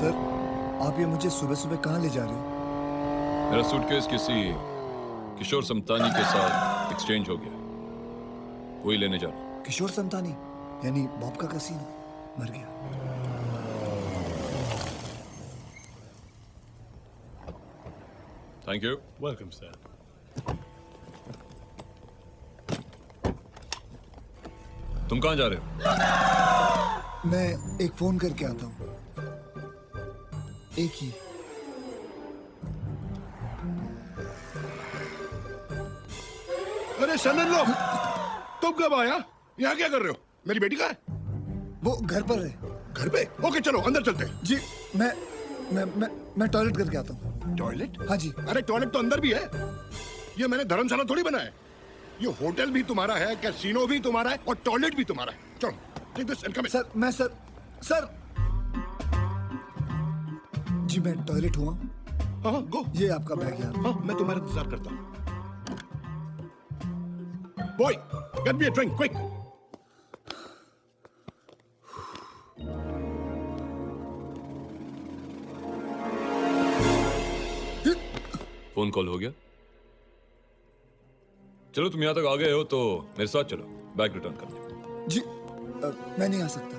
Sir, आप ये मुझे सुबह सुबह कहाँ ले जा रहे हो? मेरा सूटकेस किसी किशोर समतानी के साथ एक्सचेंज हो गया, वही लेने जा रहा हूँ। किशोर समतानी यानी बॉब का कसीन मर गया। Thank you. Welcome sir. तुम कहाँ जा रहे हो? मैं एक फोन करके आता हूँ, एक ही। अरे सनन लो, तुम कब आया? यहाँ क्या कर रहे हो? मेरी बेटी कहाँ है? वो घर पर है। घर पे? ओके चलो अंदर चलते हैं। जी, मैं टॉयलेट करके आता हूँ। टॉयलेट? हाँ जी। अरे टॉयलेट तो अंदर भी है। ये मैंने धर्मशाला थोड़ी बनाया है। ये होटल भी तुम्हारा है, कैसीनो भी तुम्हारा है और टॉयलेट भी तुम्हारा है। चलो take this and come in. Sir ji, मैं टॉयलेट हुआ। हाँ गो। ये आपका बैग यार। हाँ मैं तुम्हारा इंतजार करता हूँ। Boy get me a drink quick. Phone call हो गया? चलो तुम यहाँ तक आ गए हो तो मेरे साथ चलो, बैग रिटर्न करने। जी, मैं नहीं आ सकता।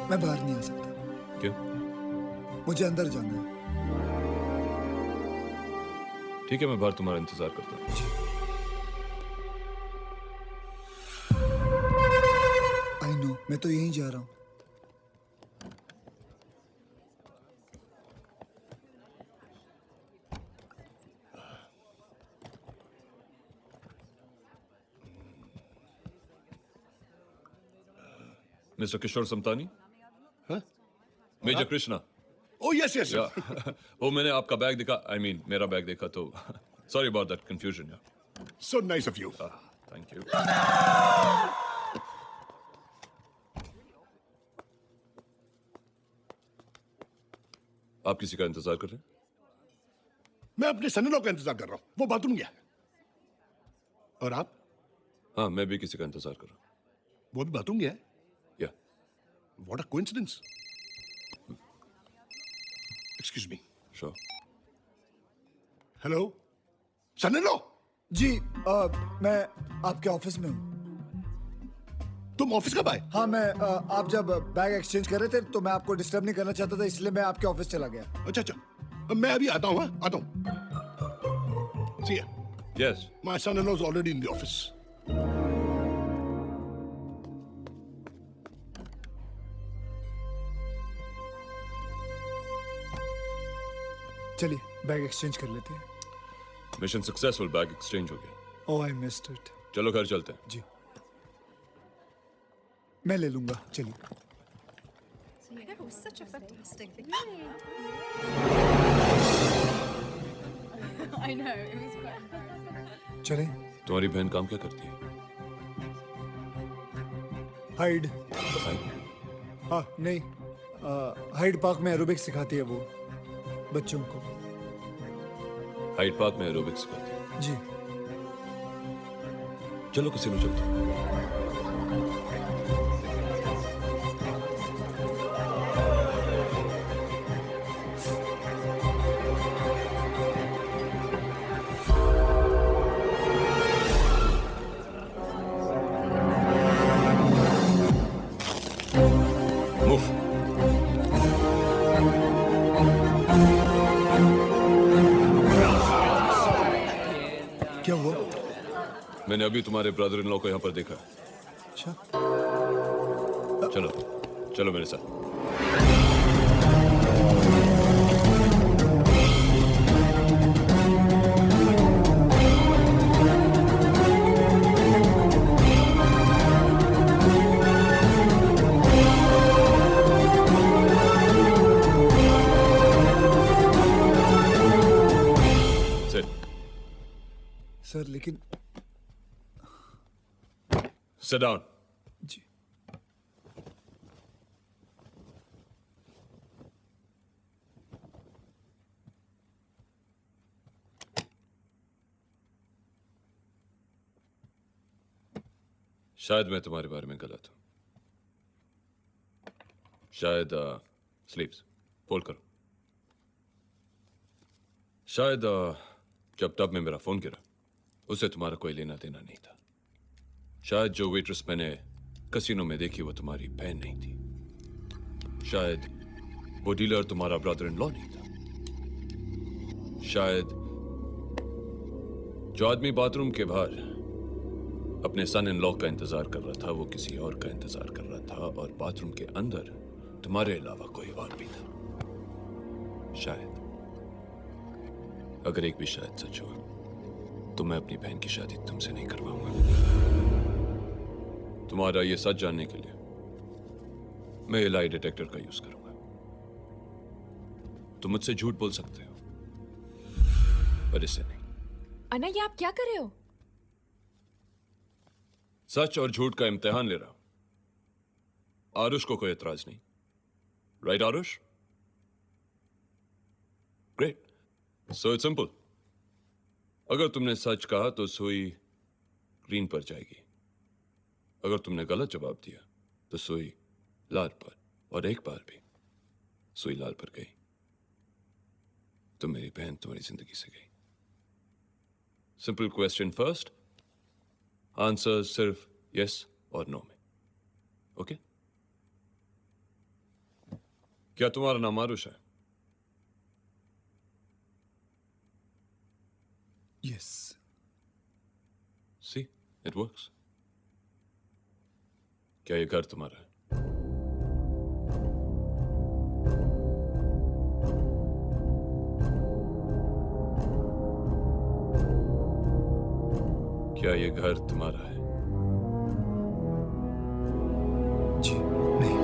मैं बाहर नहीं आ सकता। क्यों? मुझे अंदर जाना है। ठीक है, मैं बाहर तुम्हारा इंतजार करता हूँ। आई नो, मैं तो यहीं जा रहा हूँ। Mister Kishore Samtani? Major Krishna. Oh yes yes. वो मैंने आपका बैग देखा, I mean, मेरा बैग देखा तो sorry about that confusion. So nice of you. Thank you. आप किसी का इंतजार कर रहे हैं? मैं अपने सनन का इंतजार कर रहा हूँ, वो बाथरूम गया है। और आप? हाँ, मैं भी किसी का इंतजार कर रहा हूँ। वो भी बाथरूम गया है? या What a coincidence. Excuse me. Sure. Hello? सननो? जी, मैं आपके ऑफिस में हूँ। तुम ऑफिस कब आए? हाँ, आप जब बैग एक्सचेंज कर रहे थे तो मैं आपको डिस्टर्ब नहीं करना चाहता था, इसलिए मैं आपके ऑफिस चला गया। अच्छा अच्छा, मैं अभी आता हूँ। हाँ आता हूँ। See ya. Yes. My son-in-law is already in the office. चलिए बैग एक्सचेंज कर लेते हैं। मिशन सक्सेसफुल, बैग एक्सचेंज हो गया। ओह, आई मिस्ड इट। चलो घर चलते हैं। जी, मैं ले लूंगा, चलिए। That was such a fantastic thing. I know, it was quite... चलें। तुम्हारी बहन काम क्या करती है? हाइड। बताएं। हाँ नहीं, हाइड पार्क में एरोबिक्स सिखाती है वो बच्चों को। हाइड पार्क में एरोबिक्स सिखाती है। जी। चलो कैसीनो चलते हैं। Move. क्या हुआ? मैंने अभी तुम्हारे ब्रदर इन लॉ को यहाँ पर देखा। अच्छा, चलो चलो मेरे साथ। Sit. सर लेकिन Sit down. जी, शायद मैं तुम्हारे बारे में गलत हूं। शायद स्लीप्स। फोल्ड करो। शायद जब टब में मेरा फोन गिरा उससे तुम्हारा कोई लेना देना नहीं था। शायद जो वेट्रेस मैंने कसिनो में देखी वो तुम्हारी बहन नहीं थी। शायद वो डीलर तुम्हारा ब्रदर इन लॉ नहीं था। शायद जो आदमी बाथरूम के बाहर अपने सन इन लॉ का इंतजार कर रहा था वो किसी और का इंतजार कर रहा था, और बाथरूम के अंदर तुम्हारे अलावा कोई और भी था। शायद, अगर एक भी शायद सच हुआ तो मैं अपनी बहन की शादी तुमसे नहीं करवाऊंगा। तुम्हारा ये सच जानने के लिए मैं ये लाई डिटेक्टर का यूज करूंगा। तुम मुझसे झूठ बोल सकते हो पर इससे नहीं। अन्ना, ये आप क्या कर रहे हो? सच और झूठ का इम्तिहान ले रहा हूं। आरुष को कोई एतराज नहीं, right Aarush? Great, so it's simple. अगर तुमने सच कहा तो सुई ग्रीन पर जाएगी, अगर तुमने गलत जवाब दिया तो सुई लाल पर, और एक बार भी सुई लाल पर गई तो मेरी बहन तुम्हारी जिंदगी से गई। सिंपल क्वेश्चन फर्स्ट, आंसर सिर्फ यस और नो में, ओके? क्या तुम्हारा नाम आरुष है? यस। See, it works. क्या ये घर तुम्हारा है? क्या ये घर तुम्हारा है? जी नहीं।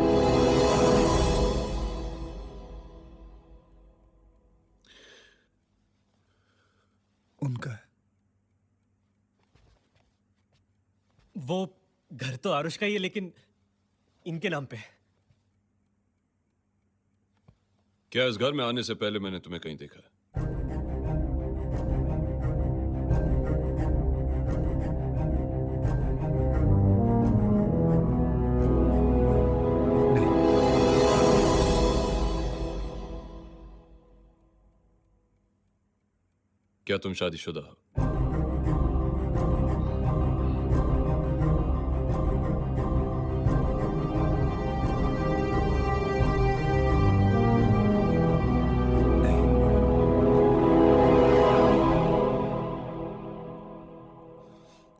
उनका है। वो घर तो आरुष का ही है, लेकिन इनके नाम पे है। क्या इस घर में आने से पहले मैंने तुम्हें कहीं देखा है? क्या तुम शादीशुदा हो?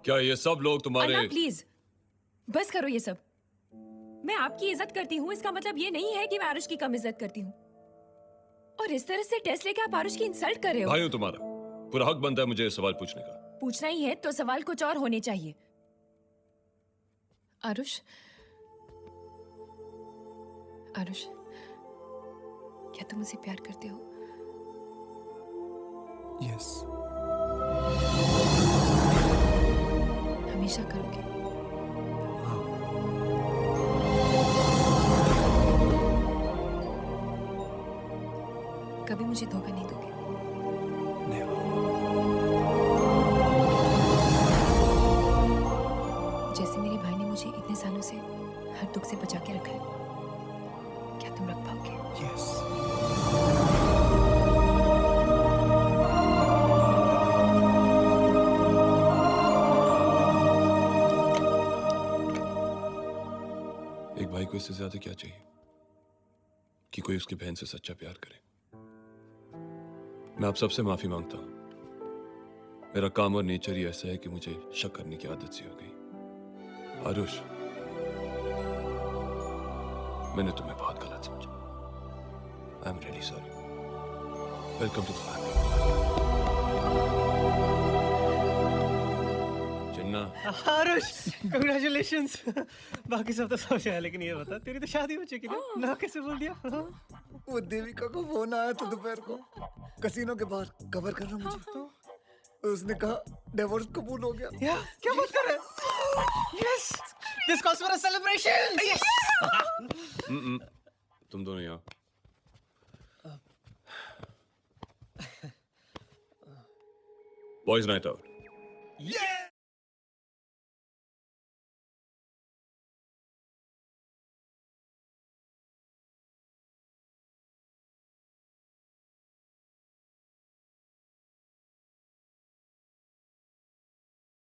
क्या ये सब लोग तुम्हारे? अन्ना प्लीज, बस करो ये सब। मैं आपकी इज्जत करती हूँ, इसका मतलब ये नहीं है कि मैं आरुष की कम इज्जत करती हूँ। और इस तरह से टेस्ट लेके आप आरुष की इंसल्ट कर रहे हो। भाई हूं तुम्हारा, पूरा हक बनता है मुझे ये सवाल पूछने का। पूछना ही है तो सवाल कुछ और होने चाहिए। आरुष, आरुष, क्या तुम मुझे प्यार करते हो? यस। हमेशा करोगे? कभी मुझे धोखा नहीं दोगे? जैसे मेरे भाई ने मुझे इतने सालों से हर दुख से बचा के रखा है, क्या तुम रख पाओगे? यस। एक भाई को इससे ज्यादा क्या चाहिए कि कोई उसकी बहन से सच्चा प्यार करे। मैं आप सबसे माफी मांगता हूं, मेरा काम और नेचर ही ऐसा है कि मुझे शक करने की आदत सी हो गई। आरुष, मैंने तुम्हें बहुत गलत समझा। I am really sorry. Welcome to the family. Chinna, Aarush, congratulations. बाकी सब तो समझ आया, लेकिन ये बता, तेरी तो शादी हो चुकी है ना? कैसे बोल दिया? वो देविका को फोन आया था दोपहर को, कसीनो के बाहर कवर करना मुझे। उसने कहा डिवोर्स कबूल हो गया। क्या बात कर रहे हैं? Yes, this calls for a celebration. Yes. तुम दोनों यहाँ। Boys night out.